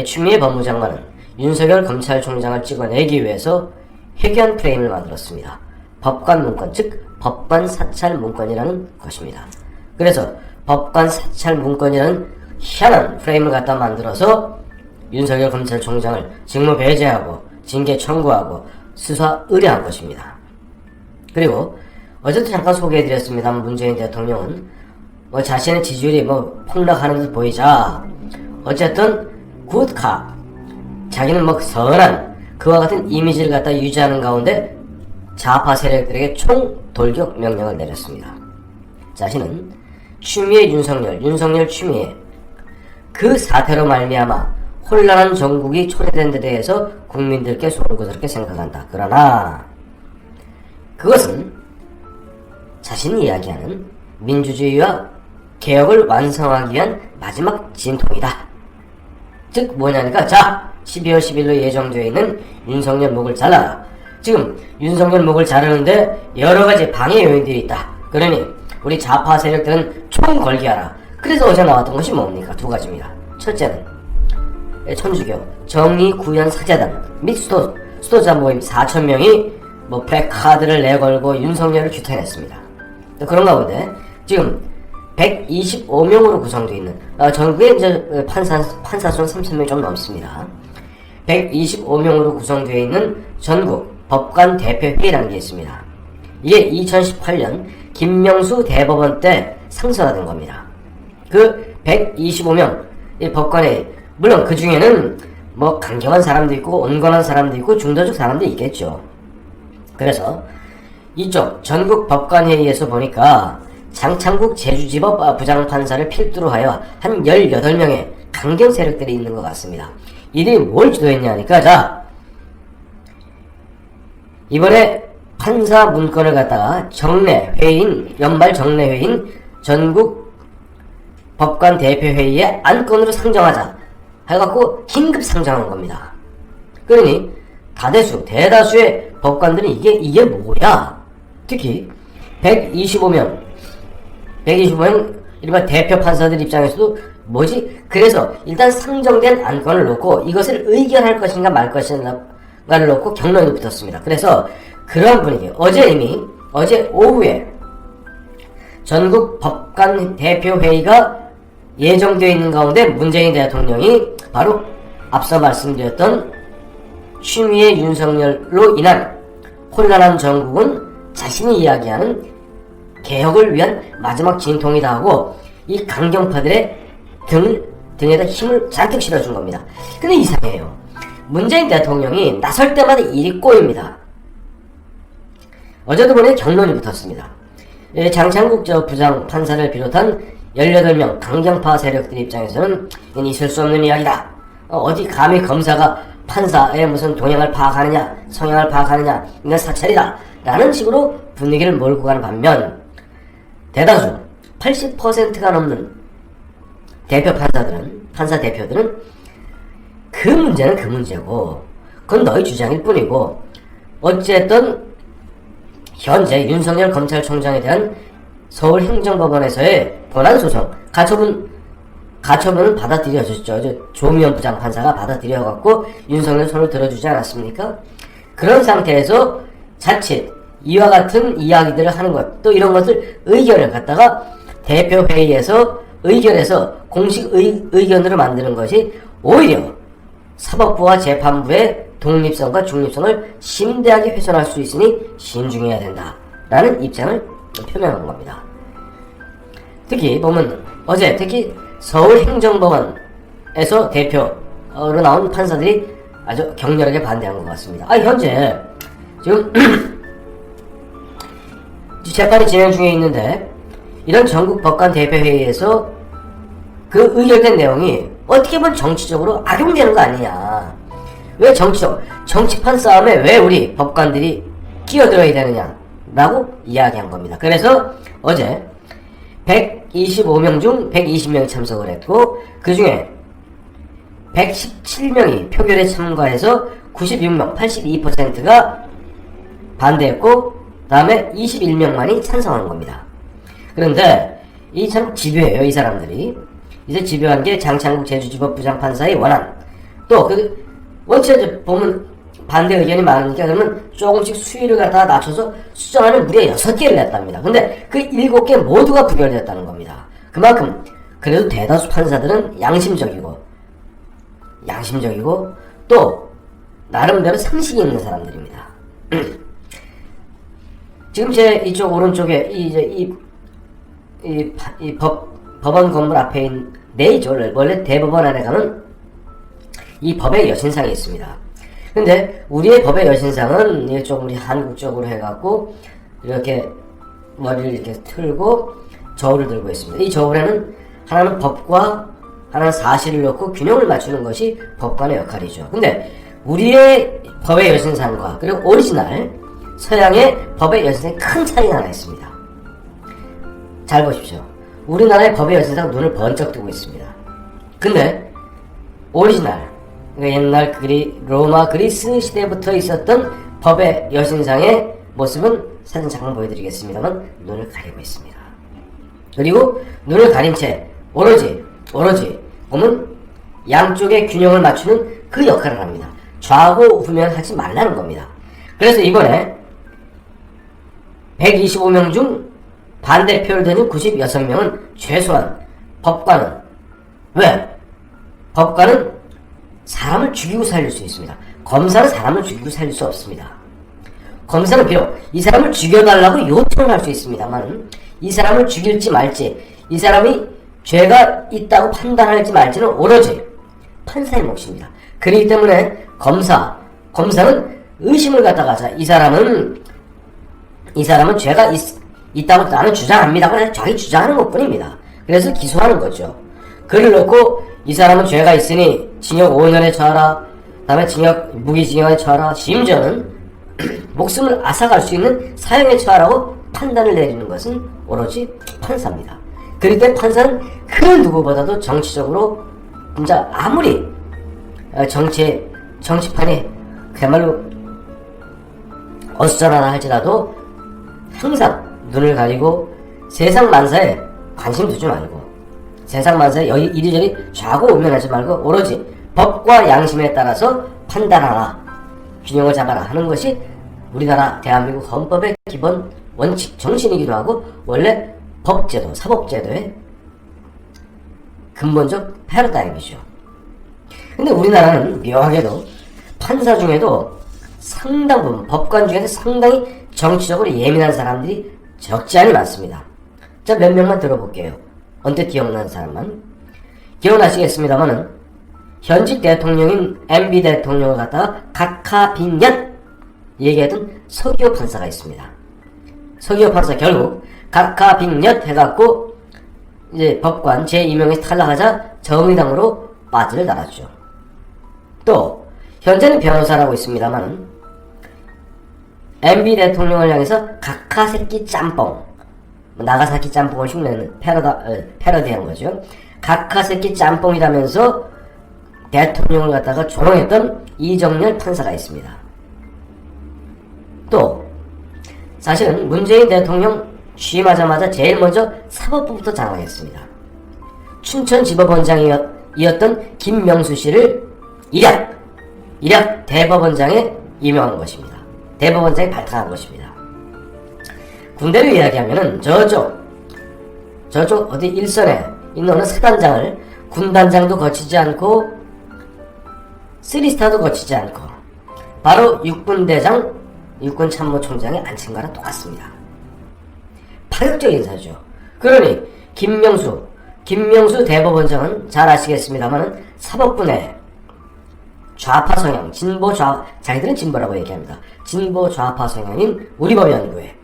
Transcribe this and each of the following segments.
추미애 법무장관은 윤석열 검찰총장을 찍어내기 위해서 회귀한 프레임을 만들었습니다. 법관 문건, 즉 법관 사찰 문건이라는 것입니다. 그래서 법관 사찰 문건이라는 희한한 프레임을 갖다 만들어서 윤석열 검찰총장을 직무 배제하고 징계 청구하고 수사 의뢰한 것입니다. 그리고 어제도 잠깐 소개해드렸습니다만 문재인 대통령은 자신의 지지율이 폭락하는 듯 보이자 어쨌든 굿카, 자기는 선한 그와 같은 이미지를 갖다 유지하는 가운데 좌파 세력들에게 총돌격 명령을 내렸습니다. 자신은 추미애 윤석열 추미애 그 사태로 말미암아 혼란한 정국이 초래된 데 대해서 국민들께 송구스럽게 생각한다. 그러나 그것은 자신이 이야기하는 민주주의와 개혁을 완성하기 위한 마지막 진통이다. 즉 뭐냐니까, 자 12월 10일로 예정되어 있는 윤석열 목을 잘라라. 지금 윤석열 목을 자르는데 여러가지 방해 요인들이 있다. 그러니 우리 좌파 세력들은 총 걸기하라. 그래서 어제 나왔던 것이 뭡니까? 두 가지입니다. 첫째는 천주교 정의구현 사제단 및 수도자 모임 4,000명이 플래카드를 내걸고 윤석열을 규탄했습니다. 그런 가운데 지금 125명으로 구성되어 있는 전국에 이제 판사 수는 3,000명이 좀 넘습니다. 125명으로 구성되어 있는 전국 법관 대표회의라는 게 있습니다. 이게 2018년 김명수 대법원 때 상설화된 겁니다. 그 125명 이 법관회의, 물론 그 중에는 강경한 사람도 있고 온건한 사람도 있고 중도적 사람도 있겠죠. 그래서 이쪽 전국 법관회의에서 보니까 장창국 제주지법 부장판사를 필두로 하여 한 18명의 강경 세력들이 있는 것 같습니다. 이들이 뭘 주도했냐 하니까, 자 이번에 판사 문건을 갖다가 연말 정례 회의인 전국 법관 대표회의에 안건으로 상정하자 해갖고 긴급 상정한 겁니다. 그러니 대다수의 법관들은 이게 뭐야? 특히 125명 일반 대표 판사들 입장에서도 뭐지? 그래서 일단 상정된 안건을 놓고 이것을 의결할 것인가 말 것인가를 놓고 격론이 붙었습니다. 그래서 그러한 분위기, 어제 오후에 전국 법관 대표회의가 예정되어 있는 가운데 문재인 대통령이 바로 앞서 말씀드렸던 추미애 윤석열로 인한 혼란한 정국은 자신이 이야기하는 개혁을 위한 마지막 진통이다 하고 이 강경파들의 등에다 힘을 잔뜩 실어준 겁니다. 근데 이상해요. 문재인 대통령이 나설 때마다 일이 꼬입니다. 어제도 보니 격론이 붙었습니다. 장창국 부장 판사를 비롯한 18명 강경파 세력들 입장에서는 이건 있을 수 없는 이야기다. 어디 감히 검사가 판사의 무슨 동향을 파악하느냐, 성향을 파악하느냐, 이건 사찰이다 라는 식으로 분위기를 몰고 가는 반면 대다수 80%가 넘는 판사 대표들은 그 문제는 그 문제고 그건 너희 주장일 뿐이고 어쨌든 현재 윤석열 검찰총장에 대한 서울행정법원에서의 본안소송 가처분은 받아들여졌죠. 조미연 부장판사가 받아들여갖고 윤석열 손을 들어주지 않았습니까? 그런 상태에서 자칫 이와 같은 이야기들을 하는 것, 또 이런 것을 의견을 갖다가 대표회의에서 의결해서 공식 의견으로 만드는 것이 오히려 사법부와 재판부의 독립성과 중립성을 심대하게 훼손할 수 있으니 신중해야 된다라는 입장을 표명한 겁니다. 특히 보면 어제 서울행정법원에서 대표로 나온 판사들이 아주 격렬하게 반대한 것 같습니다. 현재 지금 재판이 진행 중에 있는데 이런 전국 법관 대표회의에서 그 의결된 내용이 어떻게 보면 정치적으로 악용되는 거 아니냐. 왜 정치판 싸움에 왜 우리 법관들이 끼어들어야 되느냐 라고 이야기한 겁니다. 그래서 어제 125명 중 120명이 참석을 했고 그 중에 117명이 표결에 참가해서 96명 82%가 반대했고 다음에 21명만이 찬성한 겁니다. 그런데 이 참 집요해요. 이 사람들이 이제 집요한 게 장창국 제주지법 부장판사의 원안 또 원체 이제 보면 반대 의견이 많으니까 그러면 조금씩 수위를 갖다가 낮춰서 수정안을 무려 6개를 냈답니다. 근데 그 7개 모두가 부결됐다는 겁니다. 그만큼 그래도 대다수 판사들은 양심적이고 또 나름대로 상식이 있는 사람들입니다. 지금 제 이쪽 오른쪽에 법원 건물 앞에 있는 내이죠. 원래 대법원 안에 가면 이 법의 여신상이 있습니다. 근데 우리의 법의 여신상은 이쪽 우리 한국적으로 해갖고 이렇게 머리를 이렇게 틀고 저울을 들고 있습니다. 이 저울에는 하나는 법과 하나는 사실을 놓고 균형을 맞추는 것이 법관의 역할이죠. 근데 우리의 법의 여신상과 그리고 오리지널 서양의 법의 여신상에 큰 차이가 하나 있습니다. 잘 보십시오. 우리나라의 법의 여신상 눈을 번쩍 뜨고 있습니다. 근데 오리지널 그러니까 옛날 로마 그리스 시대부터 있었던 법의 여신상의 모습은 사진 잠깐 보여드리겠습니다만 눈을 가리고 있습니다. 그리고 눈을 가린 채 오로지 보면 양쪽의 균형을 맞추는 그 역할을 합니다. 좌고 우면 하지 말라는 겁니다. 그래서 이번에 125명 중 반대표를 드는 96명은 최소한 법관은 왜? 법관은 사람을 죽이고 살릴 수 있습니다. 검사는 사람을 죽이고 살릴 수 없습니다. 검사는 비록 이 사람을 죽여달라고 요청을 할 수 있습니다만 이 사람을 죽일지 말지 이 사람이 죄가 있다고 판단할지 말지는 오로지 판사의 몫입니다. 그렇기 때문에 검사는 의심을 갖다가 이 사람은 죄가 있다고 나는 주장합니다. 그래서 자기 주장하는 것 뿐입니다. 그래서 기소하는 거죠. 그를 놓고 이 사람은 죄가 있으니 징역 5년에 처하라, 다음에 무기징역에 처하라, 심지어는 목숨을 앗아갈 수 있는 사형에 처하라고 판단을 내리는 것은 오로지 판사입니다. 그럴 때 판사는 그 누구보다도 정치적으로 진짜 아무리 정치판이 그야말로 어수선하다 할지라도 항상 눈을 가리고 세상 만사에 관심 두지 말고 세상 만사에 이리저리 좌고 우면하지 말고 오로지 법과 양심에 따라서 판단하라, 균형을 잡아라 하는 것이 우리나라 대한민국 헌법의 기본 원칙 정신이기도 하고 원래 법제도, 사법제도의 근본적 패러다임이죠. 근데 우리나라는 묘하게도 판사 중에도 상당 부분, 법관 중에서 상당히 정치적으로 예민한 사람들이 적지 않이 많습니다. 자, 몇 명만 들어볼게요. 언뜻 기억나는 사람만. 기억나시겠습니다만은 현직 대통령인 MB 대통령을 갖다가 각하빈년 얘기하던 서기호 판사가 있습니다. 서기호 판사 결국 각하빈년 해갖고 이제 법관 제2명에서 탈락하자 정의당으로 빠지를 달았죠. 또 현재는 변호사라고 있습니다만은 MB 대통령을 향해서 각하새끼 짬뽕, 나가사키 짬뽕을 흉내내는 패러디한 거죠. 각하새끼 짬뽕이라면서 대통령을 갖다가 조롱했던 이정열 판사가 있습니다. 또 사실은 문재인 대통령 취임하자마자 제일 먼저 사법부부터 장악했습니다. 춘천지법원장이었던 김명수 씨를 일약 대법원장에 임명한 것입니다. 대법원장에 발탁한 것입니다. 군대를 이야기하면은 저쪽 어디 일선에 있는 어느 사단장을 군단장도 거치지 않고 3스타도 거치지 않고 바로 육군대장, 육군참모총장에 앉힌 거랑 똑같습니다. 파격적인 인사죠. 그러니 김명수 대법원장은 잘 아시겠습니다만은 사법부 내 좌파 성향, 자기들은 진보라고 얘기합니다. 진보 좌파 성향인 우리법연구회,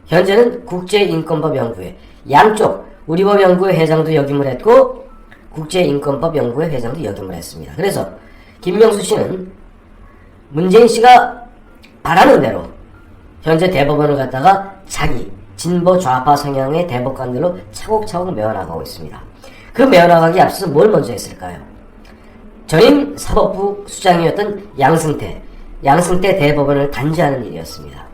현재는 국제인권법연구회, 양쪽 우리법연구회 회장도 역임을 했고 국제인권법연구회 회장도 역임을 했습니다. 그래서 김명수 씨는 문재인 씨가 바라는 대로 현재 대법원을 갖다가 자기 진보 좌파 성향의 대법관들로 차곡차곡 메워나가고 있습니다. 그 메워나가기 앞서서 뭘 먼저 했을까요? 전임 사법부 수장이었던 양승태 대법원을 단죄하는 일이었습니다.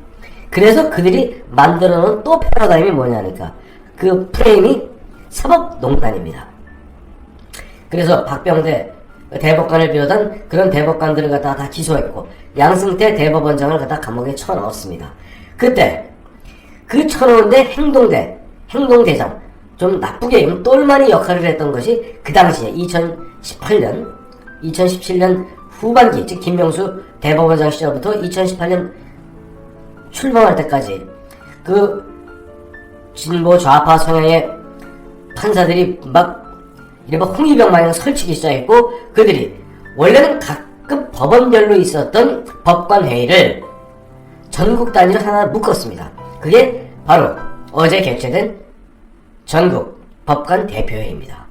그래서 그들이 만들어 놓은 또 패러다임이 뭐냐니까 그 프레임이 사법농단입니다. 그래서 박병대 대법관을 비롯한 그런 대법관들을 갖다가 다 기소했고 양승태 대법원장을 갖다 감옥에 쳐넣었습니다. 그때 그 쳐넣은데 행동대장 좀 나쁘게 똘마니 역할을 했던 것이 그 당시에 2017년 후반기, 즉 김명수 대법원장 시절부터 2018년 출범할 때까지 그 진보 좌파 성향의 판사들이 막 이른바 홍위병 마냥 설치기 시작했고, 그들이 원래는 각급 법원별로 있었던 법관회의를 전국 단위로 하나 묶었습니다. 그게 바로 어제 개최된 전국 법관 대표회의입니다.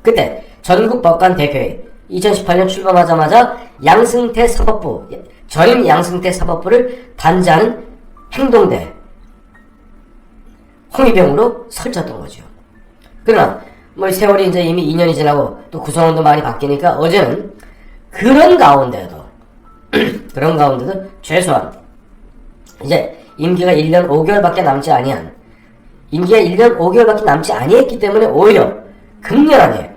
그때 전국 법관 대표회의 2018년 출범하자마자 양승태 사법부, 전임 양승태 사법부를 단장하는 행동대 홍위병으로 설쳤던 거죠. 그러나 세월이 이제 이미 2년이 지나고 또 구성원도 많이 바뀌니까 어제는 그런 가운데도 최소한 이제 임기가 1년 5개월밖에 남지 아니한, 임기가 1년 5개월밖에 남지 아니했기 때문에 오히려 극렬하게,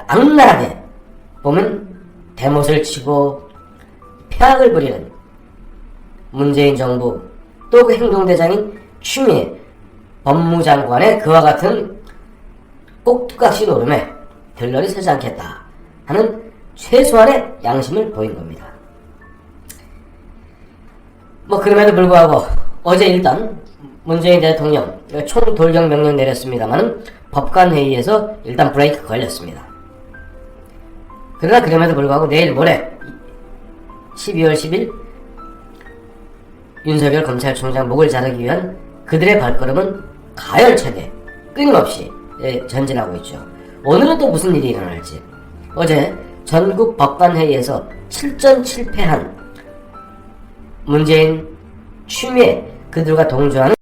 악랄하게 보면 대못을 치고 폐악을 부리는 문재인 정부, 또 그 행동대장인 추미애 법무장관의 그와 같은 꼭두각시 노름에 들러리 서지 않겠다 하는 최소한의 양심을 보인 겁니다. 그럼에도 불구하고 어제 일단 문재인 대통령 총돌격 명령 내렸습니다만 법관회의에서 일단 브레이크 걸렸습니다. 그러나 그럼에도 불구하고 내일 모레 12월 10일 윤석열 검찰총장 목을 자르기 위한 그들의 발걸음은 가열차게 끊임없이 전진하고 있죠. 오늘은 또 무슨 일이 일어날지. 어제 전국 법관회의에서 7전 7패한 문재인, 추미애 그들과 동조하는